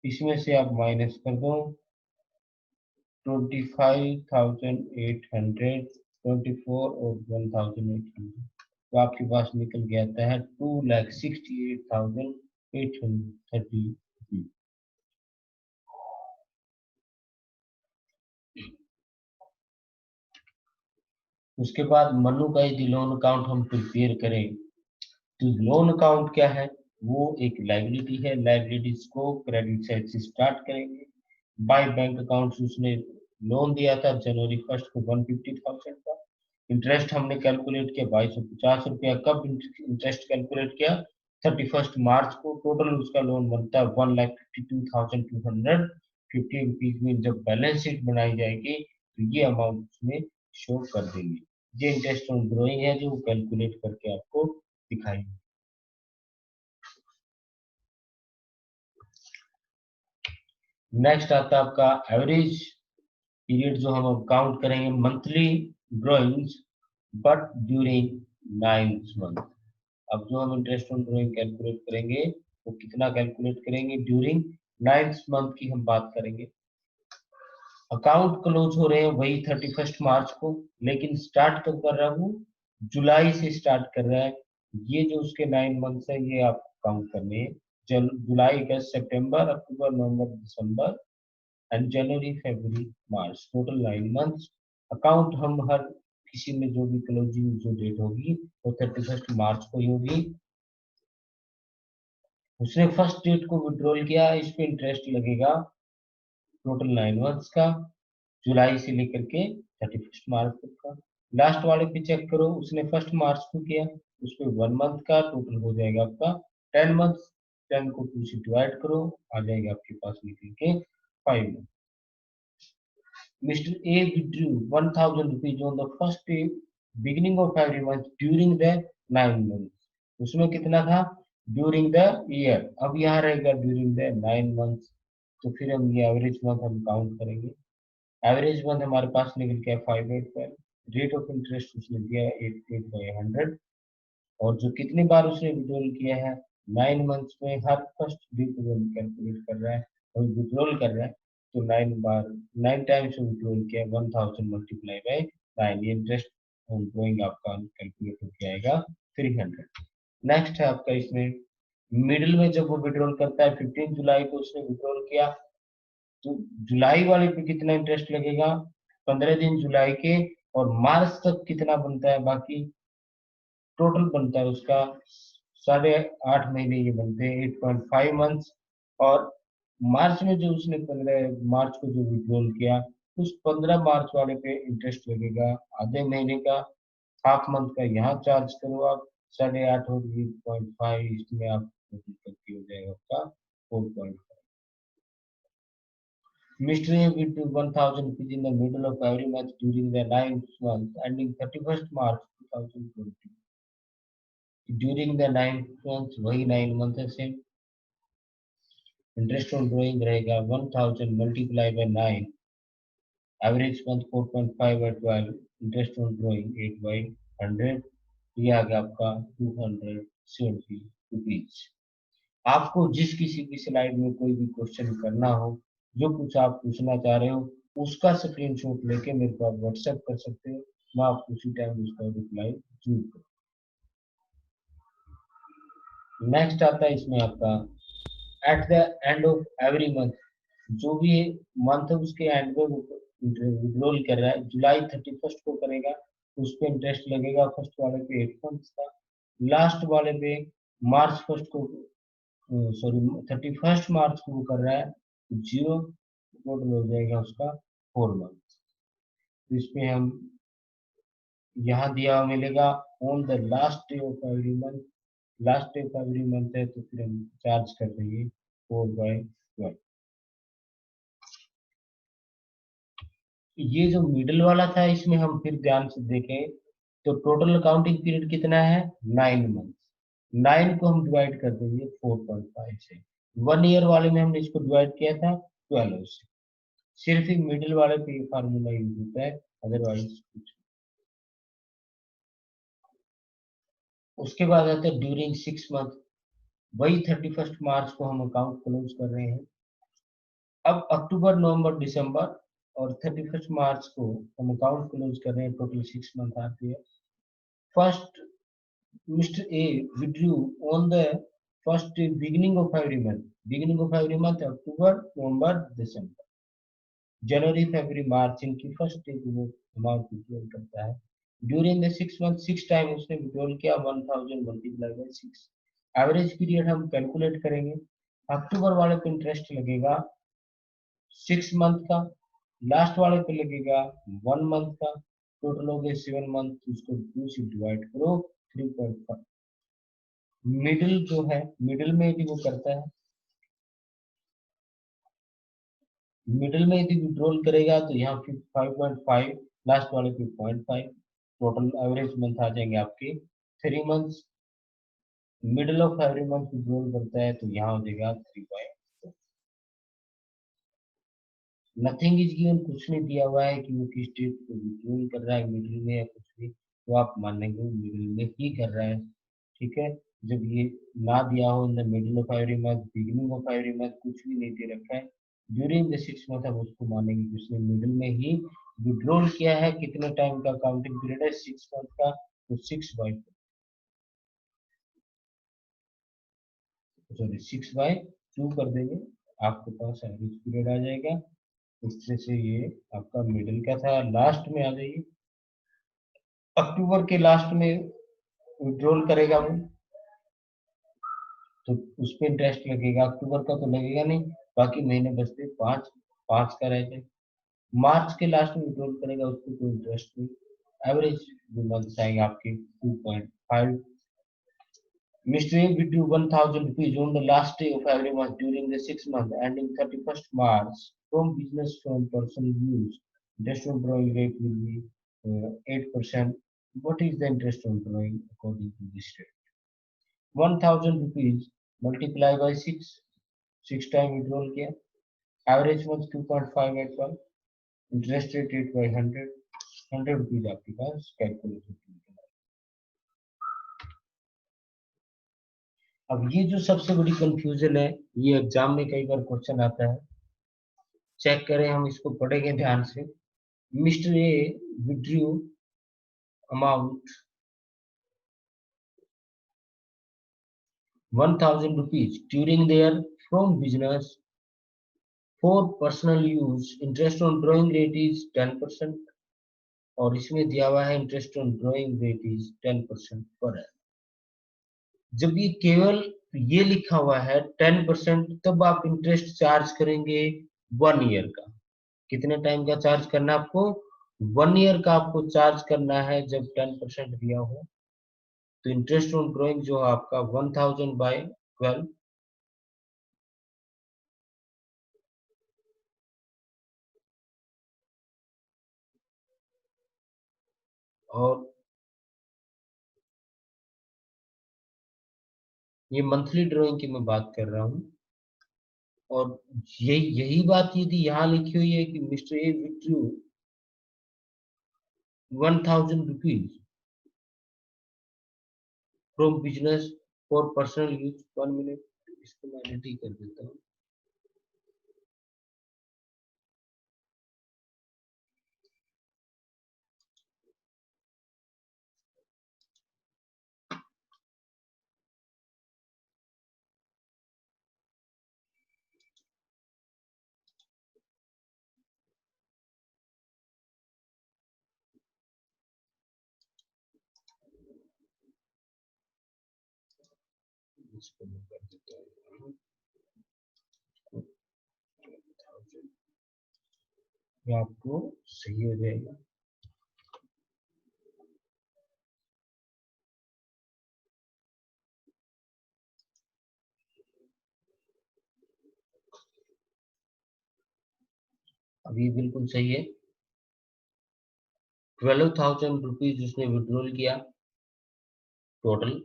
इसमें से आप माइनस कर दो 25,800, 24 और 1,800, तो आपके पास निकल के आता है 2,68,830। उसके बाद मनु का यदि लोन अकाउंट हम प्रिपेयर करें तो लोन अकाउंट क्या है, वो एक लाइबिलिटी है। लाइबिलिटीज को क्रेडिट साइड से स्टार्ट करेंगे। बाय बैंक अकाउंट उसने लोन दिया था जनवरी 1 को 150,000 का। इंटरेस्ट हमने कैलकुलेट किया 2,250 रुपया। कब इंटरेस्ट कैलकुलेट किया 31 मार्च को। टोटल उसका लोन बनता है 1,52,250 रुपीज में। जब बैलेंस शीट बनाई जाएगी तो ये अमाउंट उसमें शो कर देंगे। ये इंटरेस्ट ऑन बोरोइंग है जो कैलकुलेट करके आपको दिखाएंगे। नेक्स्ट आता है आपका एवरेज पीरियड, जो हम अब काउंट करेंगे monthly drawings but during 9 month. अब जो हम इंटरेस्ट ऑन ड्रॉइंग कैलकुलेट करेंगे वो कितना कैलकुलेट करेंगे, ड्यूरिंग 9 मंथ की हम बात करेंगे। अकाउंट क्लोज हो रहे हैं वही 31 मार्च को, लेकिन स्टार्ट कब कर रहा हूँ, जुलाई से स्टार्ट कर रहा है। ये जो उसके 9 मंथ्स है ये आप काउंट करने हैं। जुलाई, अगस्त, सितंबर, अक्टूबर, नवंबर, दिसंबर एंड जनवरी, फरवरी, मार्च, टोटल 9 मंथ्स। अकाउंट हम हर किसी में जो भी क्लोजिंग जो डेट होगी वो 31 मार्च को ही होगी। उसने फर्स्ट डेट को विड्रॉल किया, इस पे इंटरेस्ट लगेगा टोटल 9 मंथ्स का, जुलाई से लेकर के 31 मार्च तक का। लास्ट वाले पे चेक करो, उसने 1 मार्च को किया, उस पे 1 मंथ का टोटल हो जाएगा आपका 10 मंथ्स। 10 को 2 से डिवाइड करो, आ जाएगा आपके पास निकल के 5 month. Mr. A withdrew 1,000 rupees on the first day, beginning of every month during the 9 months. उसमें कितना था, ड्यूरिंग द ईयर। अब यहाँ रहेगा ड्यूरिंग द 9 मंथ्स, तो फिर हम ये एवरेज मंथ हम काउंट करेंगे। एवरेज मंथ हमारे पास निकल के 585। रेट ऑफ इंटरेस्ट उसने दिया है 8/100, और जो कितनी बार उसने विड्रॉल किया है 9 मंथ्स में, हर फर्स्ट डे को हम कैलकुलेट कर रहा है और विड्रॉल कर रहा है, तो 9 बार 9 टाइम्स विड्रॉल किया, 1000 मल्टीप्लाई बाय 9, ये इंटरेस्ट गोइंग आपका कैलकुलेट होकर आएगा 300। नेक्स्ट है आपका इसमें मिडिल में, जब वो विड्रॉल करता है 15 जुलाई को उसने विड्रॉल किया, तो जुलाई वाले पे कितना इंटरेस्ट लगेगा, 15 दिन जुलाई के, और मार्च तक कितना बनता है बाकी, टोटल बनता है उसका 8.5 महीने ये बनते हैं, 8.5 मंथ्स। और मार्च में जो उसने 15 मार्च को जो विड्रॉल किया, उस 15 मार्च वाले पे इंटरेस्ट लगेगा आधे महीने का, हाफ मंथ का यहाँ चार्ज करो आप, 8.5 और 8.5, इसमें आप करके हो जाएगा आपका 4.5। Mr. A will do 1,000 rupees in the middle of every month during the 9 months ending 31st March 2020. During the 9 months, वही 9 मंथ है सेम। इंटरेस्ट ऑन ड्रॉइंग रहेगा 1000 multiply by 9, average month 4.5/12, interest on drawing 8/100, ये आ गया आपका 270 rupees. आपको जिस किसी भी स्लाइड में कोई भी क्वेश्चन करना हो, जो कुछ आप पूछना चाह रहे हो, उसका स्क्रीनशॉट लेके मेरे को आप व्हाट्सएप कर सकते हो, मैं आपको उसी टाइम उसका रिप्लाई जरूर करूँ। नेक्स्ट आता है इसमें आपका at the end of every month, जो भी मंथ है उसके एंड में विड्रॉल कर रहा है, जुलाई 31 को करेगा, उस पे इंटरेस्ट लगेगा फर्स्ट वाले पे 8 मंथ का, लास्ट वाले पे मार्च फर्स्ट को, सॉरी 31 मार्च को वो कर रहा है, जीरो, टोटल हो जाएगा उसका 4 मंथ। तो इसमें हम यहाँ दिया हुआ मिलेगा on the last day of every month, last day of every month है तो फिर हम चार्ज कर देंगे 4/12। ये जो मिडिल वाला था इसमें हम फिर ध्यान से देखें तो टोटल अकाउंटिंग पीरियड कितना है 9 मंथ। 9 को हम डिवाइड कर देंगे 4.5 से, 1 ईयर वाले में हमने इसको डिवाइड किया था 12 से। सिर्फ ही मिडिल वाले पे ये फार्मूला यूज होता है, अदरवाइज कुछ। उसके बाद आता है ड्यूरिंग 6 मंथ, वही 31 मार्च को हम अकाउंट क्लोज कर रहे हैं। अब अक्टूबर, नवंबर, दिसंबर और 31 मार्च को हम अकाउंट क्लोज कर रहे हैं, टोटल 6 मंथ आती है। First Mr. A withdrew on the first beginning of every month. Beginning of every month, October, November, December, जनवरी, फरवरी, मार्च, इनकी फर्स्ट डे को वो अमाउंट विड्रॉल करता है। ड्यूरिंग द 6 मंथ 6 टाइम उसने विड्रॉल किया, 1000 मल्टीप्लाई बाय 6। एवरेज पीरियड हम calculate करेंगे, अक्टूबर वाले पे इंटरेस्ट लगेगा 6 मंथ का, लास्ट वाले पे लगेगा 1 मंथ का, टोटल हो गए 7 मंथ, उसको 2 से डिवाइड करो 3.5। मिडिल जो है, मिडिल में भी वो करता है, मिडिल में यदि विड्रॉल करेगा तो यहाँ 5.5, लास्ट वाले पे 0.5, टोटल एवरेज मंथ आ जाएंगे आपके 3 months. Middle of every month withdrawal करता है तो यहाँ हो जाएगा 3. नथिंग इज गिवन, कुछ नहीं दिया हुआ है कि वो किस डेट को विड्रॉल कर रहा है, मिडिल में या कुछ भी, तो आप मानेंगे मिडिल में ही कर रहा है। ठीक है, जब ये ना दिया हो in the middle of every month, beginning of every month, कुछ भी नहीं दे रखा है, ड्यूरिंग द 6 मंथ, अब उसको मानेंगे कि उसने मिडिल में ही विड्रॉल किया है। कितने टाइम का काउंटिंग पीरियड है, 6 मंथ का, तो 6/2 कर देंगे, आपके पास एवरेज पीरियड आ जाएगा। इस तरह से ये आपका मिडिल का था। लास्ट में आ जाइए, अक्टूबर के लास्ट में विड्रॉल करेगा वो, तो उस पर इंटरेस्ट लगेगा। अक्टूबर का तो लगेगा नहीं, बाकी महीने बचते 5, 5 का रह जाए। मार्च के लास्ट में विड्रॉल करेगा, उस पर कोई इंटरेस्ट नहीं। एवरेज जो मंथ आएंगे आपके 2.5। Mr. A withdrew 1,000 rupees on the last day of every month during the 6 month ending 31st March from business from personal use. Interest on drawing rate will be 8%. What is the interest on drawing according to this rate? 1,000 rupees multiply by 6, 6 time withdrawal किया, average month 2.581, interest rate 8 by 100, 100 rupees आपके पास calculation. अब ये जो सबसे बड़ी confusion है, ये exam में कई बार क्वेश्चन आता है, चेक करें, हम इसको पढ़ेंगे ध्यान से। Mister A withdrew amount 1,000 rupees during their from business for personal use. Interest on drawing rate is 10%, और इसमें दिया हुआ है interest on drawing rate is 10% पर है। जब ये केवल ये लिखा हुआ है 10%, तब आप इंटरेस्ट चार्ज करेंगे 1 ईयर का। कितने टाइम का चार्ज करना है आपको, 1 ईयर का आपको चार्ज करना है जब 10% दिया हो। तो इंटरेस्ट ऑन ड्रॉइंग जो है आपका 1,000/12, और ये मंथली ड्राइंग की मैं बात कर रहा हूँ। और यही यही बात यदि यहाँ लिखी हुई है कि mister A withdrew 1,000 rupees from business for personal use. 1 minute, इसको मैं एडिट ही कर देता हूँ। इसको मैं कर देता हूँ, ये आपको सही हो जाएगा। अभी बिल्कुल सही है। 12,000 रुपीज उसने विड्रॉल किया टोटल,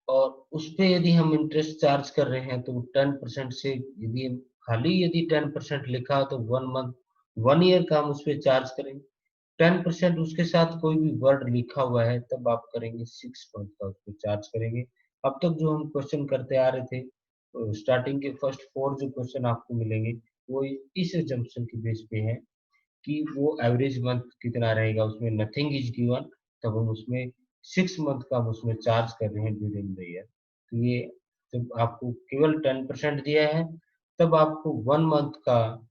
और उस पे यदि हम इंटरेस्ट चार्ज कर रहे हैं तो 10% से, यदि खाली यदि 10% लिखा हो तो 1 मंथ, 1 ईयर का हम उस पे चार्ज करेंगे। 10% उसके साथ कोई भी वर्ड लिखा हुआ है तब आप करेंगे 6 मंथ का उस पे चार्ज करेंगे। अब तक जो हम क्वेश्चन करते आ रहे थे, स्टार्टिंग के फर्स्ट 4 जो क्वेश्चन आपको मिलेंगे वो इस जंक्शन के बेस पे है कि वो एवरेज मंथ कितना रहेगा, उसमें नथिंग इज गिवन, तब हम उसमें 6 मंथ का हम उसमें चार्ज कर रहे हैं ड्यूरिंग द ईयर। तो ये जब आपको केवल 10% दिया है, तब आपको 1 मंथ का,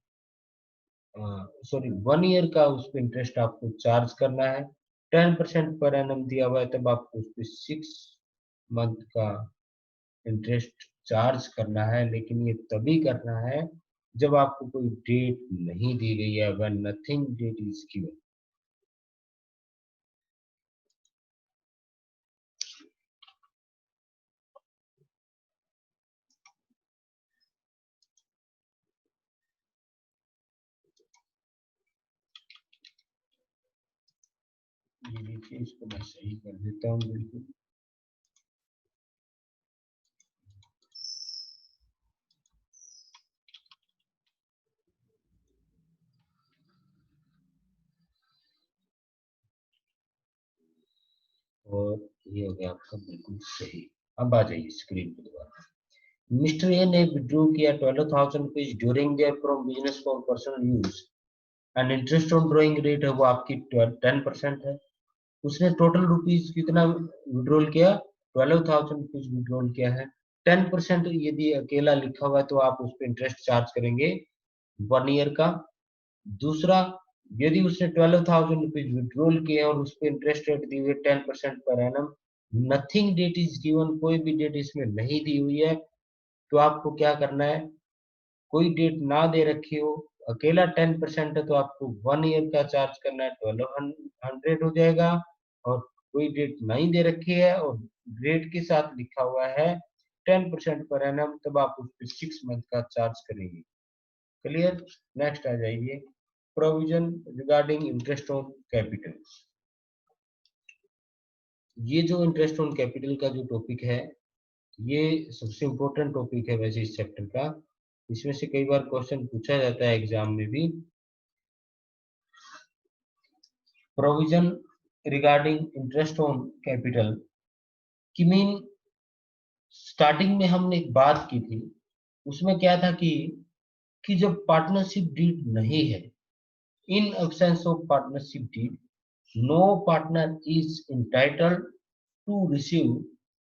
सॉरी 1 ईयर का उस पर इंटरेस्ट आपको चार्ज करना है। 10% पर एनम दिया हुआ है, तब आपको उस पर 6 मंथ का इंटरेस्ट चार्ज करना है। लेकिन ये तभी करना है जब आपको कोई डेट नहीं दी गई है, when nothing date is given. ये देखिए, इसको मैं सही कर देता हूँ बिल्कुल। और ये हो गया आपका बिल्कुल सही। अब आ जाइए स्क्रीन पे दोबारा। मिस्टर ए ने विड्रॉ किया 12,000 rupees during their from business for personal use and interest on drawing rate है वो आपकी 10% है। उसने टोटल रुपीज कितना विड्रॉल किया? 12,000 रुपीज विड्रॉल किया है। 10% यदि अकेला लिखा हुआ है तो आप उस पर इंटरेस्ट चार्ज करेंगे 1 ईयर का। दूसरा, यदि उसने 12,000 रुपीज विड्रॉल किए और उस पर इंटरेस्ट रेट दी हुई 10% per annum, nothing date is given, कोई भी डेट इसमें नहीं दी हुई है, तो आपको क्या करना है? कोई डेट ना दे रखी हो, अकेला 10% है तो आपको 1 ईयर का चार्ज करना है, 1200 हो जाएगा। और कोई डेट नहीं दे रखी है और ग्रेड के साथ लिखा हुआ है 10% पर एनम, तब आप उस पर 6 मंथ का चार्ज करेंगे। क्लियर? नेक्स्ट आ जाइए, provision regarding interest on capital. ये जो इंटरेस्ट ऑन कैपिटल का जो टॉपिक है, ये सबसे इम्पोर्टेंट टॉपिक है वैसे इस चैप्टर का। इसमें से कई बार क्वेश्चन पूछा जाता है एग्जाम में भी। Provision regarding interest on capital की मीन, स्टार्टिंग में हमने एक बात की थी, उसमें क्या था कि जब पार्टनरशिप डीड नहीं है, in absence of partnership deed, no partner is entitled to receive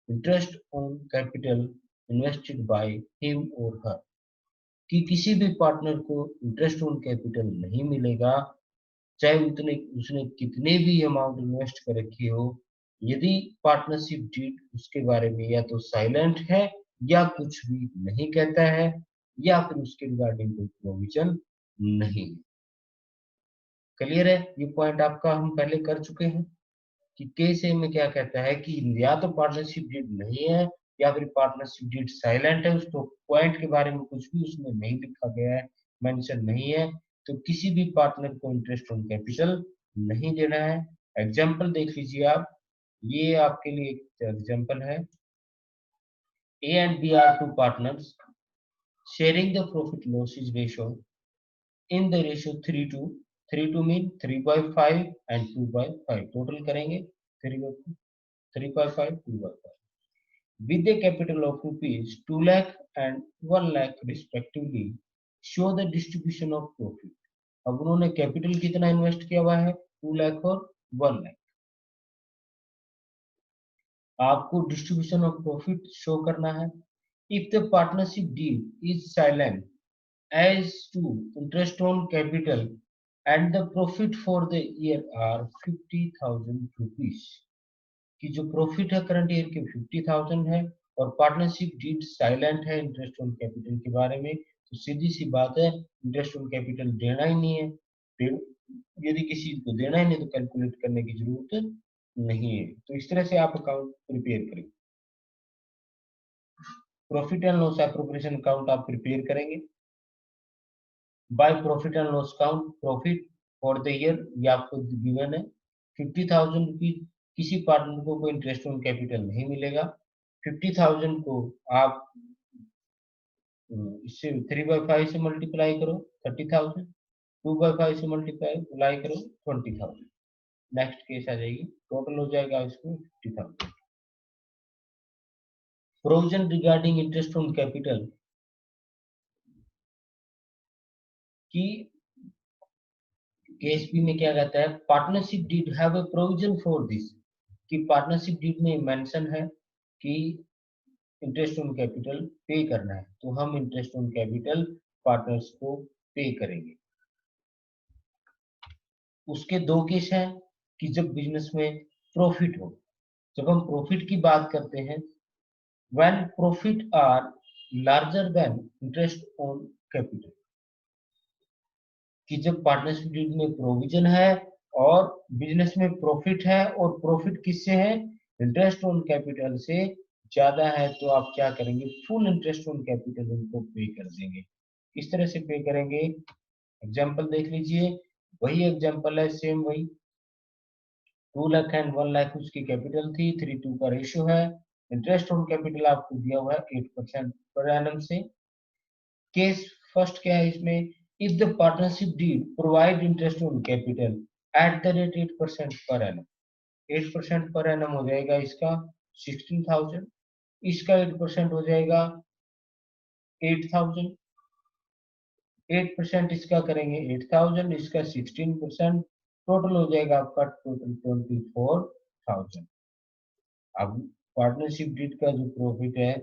interest on capital invested by him or her, कि किसी भी पार्टनर को इंटरेस्ट ऑन कैपिटल नहीं मिलेगा, चाहे उतने उसने कितने भी अमाउंट इन्वेस्ट कर रखी हो, यदि पार्टनरशिप डीड उसके बारे में या तो साइलेंट है या कुछ भी नहीं कहता है, या फिर उसके रिगार्डिंग कोई प्रोविजन नहीं। क्लियर है? ये पॉइंट आपका हम पहले कर चुके हैं कि केस ए में क्या कहता है कि या तो पार्टनरशिप डीड नहीं है या फिर पार्टनरशिप डीड साइलेंट है, उसको पॉइंट के बारे में कुछ भी उसमें नहीं लिखा गया है, मेंशन नहीं है, तो किसी भी पार्टनर को इंटरेस्ट ऑन कैपिटल नहीं देना है। एग्जांपल देख लीजिए आप, ये आपके लिए एक एग्जांपल है। A and B are two partners sharing the profit losses ratio in the ratio 3 to mean 3/5 and 2/5, total करेंगे 3/5 2/5 with a capital of rupees 2 lakh and 1 lakh respectively, show the distribution of profit। अब उन्होंने capital कितना invest किया हुआ है? 2 लाख और 1 लाख। आपको distribution of profit show करना है। If the partnership deed is silent as to interest on capital and the profit for the year are 50,000 rupees, कि जो प्रॉफिट है करंट ईयर के 50,000 है और पार्टनरशिप डीड साइलेंट है इंटरेस्ट ऑन कैपिटल के बारे में, तो सीधी सी बात है इंटरेस्ट ऑन कैपिटल देना ही नहीं है। फिर यदि किसी को देना ही नहीं तो कैलकुलेट करने की जरूरत नहीं है। तो इस तरह से आप अकाउंट प्रिपेयर करें, profit and loss appropriation account आप प्रिपेयर करेंगे। Bye profit and loss account, profit for the year ये आपको गिवन है 50,000 रुपीज। किसी पार्टनर को कोई इंटरेस्ट ऑन कैपिटल नहीं मिलेगा। 50,000 को आप इससे 3/5 से मल्टीप्लाई करो 30,000, 2/5 से मल्टीप्लाई करो 20,000। नेक्स्ट केस आ जाएगी, टोटल हो जाएगा इसको 50,000। Provision regarding interest on capital की केएसपी में क्या कहता है? Partnership deed have a provision for this, कि पार्टनरशिप डीड में मेंशन है कि इंटरेस्ट ऑन कैपिटल पे करना है, तो हम इंटरेस्ट ऑन कैपिटल पार्टनर्स को पे करेंगे। उसके दो केस हैं कि जब बिजनेस में प्रॉफिट हो। जब हम प्रॉफिट की बात करते हैं, when profit are larger than interest on capital, कि जब पार्टनरशिप डीड में प्रोविजन है और बिजनेस में प्रॉफिट है और प्रॉफिट किससे है? इंटरेस्ट ऑन कैपिटल से ज्यादा है, तो आप क्या करेंगे? फुल इंटरेस्ट ऑन कैपिटल उनको पे कर देंगे। किस तरह से पे करेंगे? एग्जांपल देख लीजिए, वही एग्जांपल है, सेम वही। 2 लाख एंड 1 लाख उसकी कैपिटल थी, 3:2 का रेशियो है। इंटरेस्ट ऑन कैपिटल आपको दिया हुआ है 8% पर एनम से। केस फर्स्ट क्या है इसमें, if the partnership deed provide interest on capital at the rate 8% per annum, 8% per annum हो जाएगा इसका 16,000, इसका 8% हो जाएगा 8,000, 8% इसका करेंगे 8,000, इसका 16%, टोटल हो जाएगा आपका टोटल 24,000। अब पार्टनरशिप डीड का जो प्रॉफिट है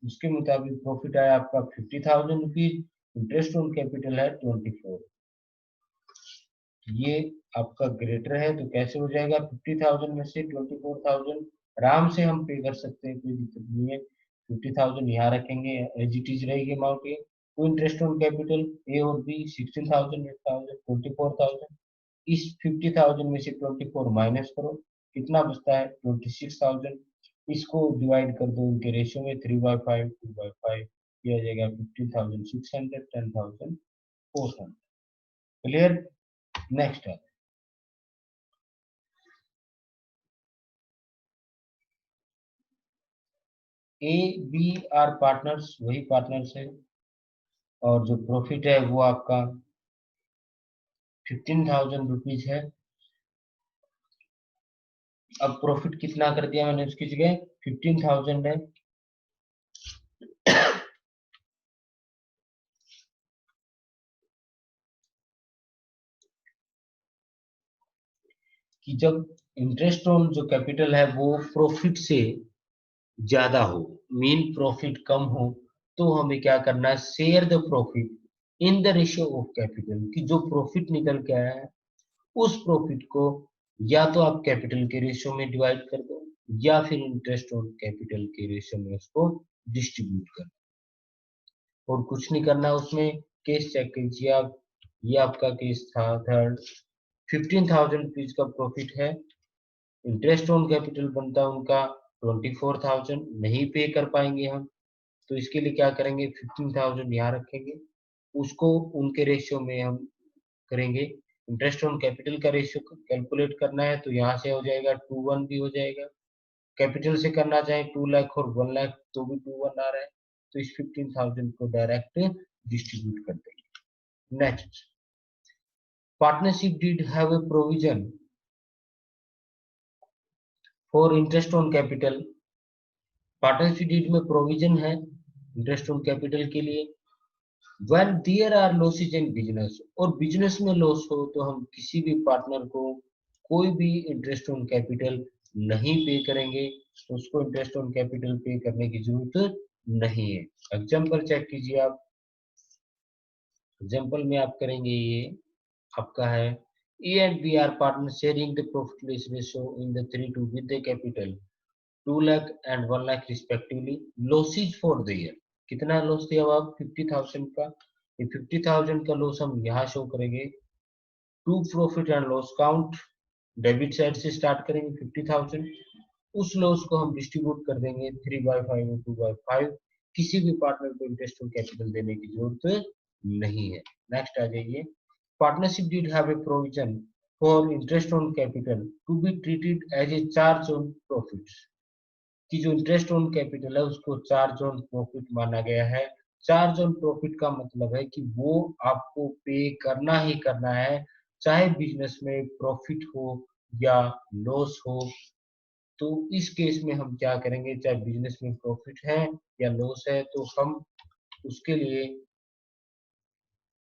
उसके मुताबिक प्रॉफिट आया आपका 50,000 रुपीज, इंटरेस्ट ऑन कैपिटल है 24, ये आपका ग्रेटर है तो कैसे हो जाएगा, 50,000 में से 24,000 आराम से हम पे कर सकते हैं, कोई दिक्कत नहीं है। 50,000 यहाँ रखेंगे, एज इट इज रहेगी अमाउंट ये। तो इंटरेस्ट ऑन कैपिटल ए और बी 16,000, 8,000, 24,000, इस 50,000 में से 24 माइनस करो, कितना बचता है 26,000। इसको डिवाइड कर दो उनके रेशियो में, 3/5, 2/5, किया जाएगा 15,600, 10,400। क्लियर। नेक्स्ट है ए बी आर पार्टनर्स, वही पार्टनर्स है, और जो प्रॉफिट है वो आपका 15,000 रुपीज है। अब प्रॉफिट कितना कर दिया मैंने उसकी जगह 15,000 है। कि जब इंटरेस्ट ऑन जो कैपिटल है वो प्रॉफिट से ज्यादा हो, मीन प्रॉफिट कम हो, तो हमें क्या करना है, share the profit in the ratio of capital, कि जो प्रॉफिट निकल के आया है उस प्रॉफिट को या तो आप कैपिटल के रेशियो में डिवाइड कर दो या फिर इंटरेस्ट ऑन कैपिटल के रेशियो में उसको डिस्ट्रीब्यूट कर दो, और कुछ नहीं करना उसमें। केस चेक कीजिए आप, ये आपका केस था थर्ड, 15,000 रुपीज का प्रॉफिट है, इंटरेस्ट ऑन कैपिटल बनता है उनका 24,000, नहीं पे कर पाएंगे हम, तो इसके लिए क्या करेंगे, 15,000 यहाँ रखेंगे, उसको उनके रेशियो में हम करेंगे। इंटरेस्ट ऑन कैपिटल का रेशियो कैलकुलेट करना है तो यहाँ से हो जाएगा 2:1 भी हो जाएगा। कैपिटल से करना चाहे 2 लाख और 1 लाख तो भी 2:1 आ रहा है, तो इस 15,000 को डायरेक्ट डिस्ट्रीब्यूट कर देंगे। Next, partnership did have a provision for interest on capital, partnership deed में प्रोविजन है इंटरेस्ट ऑन कैपिटल के लिए। when there are losses in business, और बिजनेस में लॉस हो तो हम किसी भी पार्टनर को कोई भी इंटरेस्ट ऑन कैपिटल नहीं पे करेंगे, उसको इंटरेस्ट ऑन कैपिटल पे करने की जरूरत नहीं है। एग्जाम्पल चेक कीजिए आप, एग्जाम्पल में आप करेंगे ये आपका है, A and B are partner sharing the profit loss ratio in the 3:2 with the capital 2 lakh and 1 lakh respectively, losses for the year, कितना लॉस दिया हुआ 50,000 का, ये 50,000 का लॉस हम यहाँ शो करेंगे। To profit and loss account, debit side से स्टार्ट करेंगे 50,000, उस लॉस को हम डिस्ट्रीब्यूट कर देंगे 3/5 और 2/5, किसी भी पार्टनर को इंटरेस्ट ऑन कैपिटल देने की जरूरत नहीं है। नेक्स्ट आ जाइए, partnership did have a provision for interest on capital to be treated as a charge on profits, कि जो इंटरेस्ट ऑन कैपिटल है उसको चार्ज ऑन प्रॉफिट माना गया है। चार्ज ऑन प्रॉफिट का मतलब है कि वो आपको पे करना ही करना है, चाहे बिजनेस में प्रॉफिट हो या लॉस हो। तो इस केस में हम क्या करेंगे, चाहे बिजनेस में प्रॉफिट है या लॉस है, तो हम उसके लिए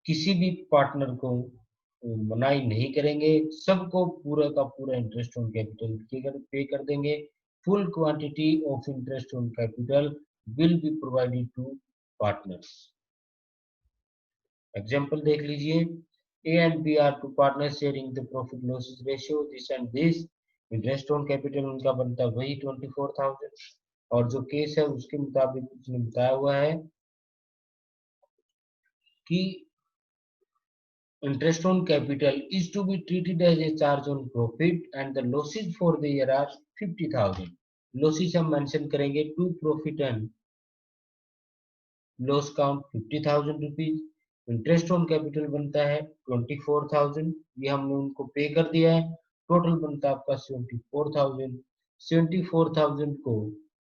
किसी भी पार्टनर को मनाही नहीं करेंगे, सबको पूरा का पूरा इंटरेस्ट ऑन कैपिटल पे कर देंगे। Full quantity of interest on capital will be provided to partners. Example देख लीजिए, A and B are two partner sharing the profit losses ratio this and this, interest on capital उनका बनता है वही 24,000, और जो केस है उसके मुताबिक उसने बताया हुआ है कि interest on capital is to be treated as a charge on profit and the losses for the year are 50,000. losses हम मेंशन करेंगे to profit and loss count 50,000 rupees, interest on capital बनता है 24,000, ये हमने उनको पे कर दिया है, टोटल बनता है आपका 74,000। 74,000 को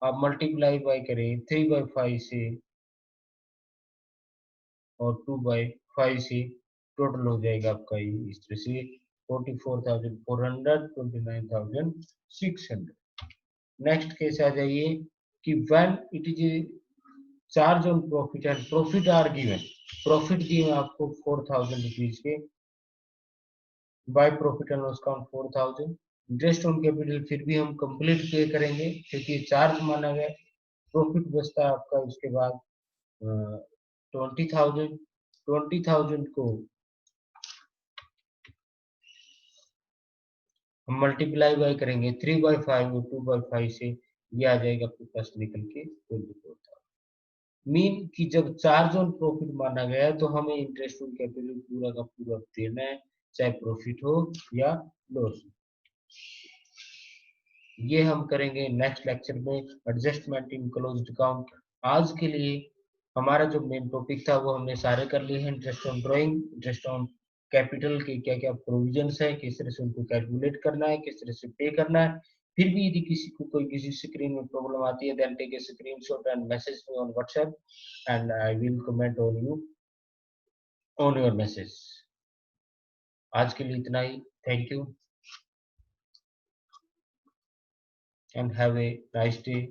आप मल्टीप्लाई बाय करें 3/5 से और 2/5 से, टोटल हो जाएगा आपका ये इस तरह से 44,400, 29,600। नेक्स्ट केस आ जाइए कि when it is charge on profit and profit are given, profit दिए आपको 4,000 रुपीज के, by profit and loss account 4,000, interest on capital फिर भी हम कंप्लीट पे करेंगे क्योंकि चार्ज माना गया। प्रॉफिट बचता है आपका उसके बाद 20,000। 20,000 को हम मल्टीप्लाई बाय करेंगे 3/5 और 2/5 से, ये आ जाएगा आपके पास निकल के 24,000। मीन कि जब चार्ज ऑन प्रॉफिट माना गया है तो हमें इंटरेस्ट ऑन कैपिटल पूरा का पूरा देना है, चाहे प्रॉफिट हो या लॉस। ये हम करेंगे नेक्स्ट लेक्चर में, एडजस्टमेंट इन क्लोज्ड अकाउंट। आज के लिए हमारा जो मेन टॉपिक था वो हमने सारे कर लिए हैं। Interest on drawing, interest on capital के क्या क्या प्रोविजंस है, किस तरह से उनको कैलकुलेट करना है, किस तरह से पे करना है। फिर भी यदि किसी को कोई किसी स्क्रीन में प्रॉब्लम आती है, then take a screenshot and message me on WhatsApp and I will comment on you on your message. आज के लिए इतना ही। Thank you and have a nice day.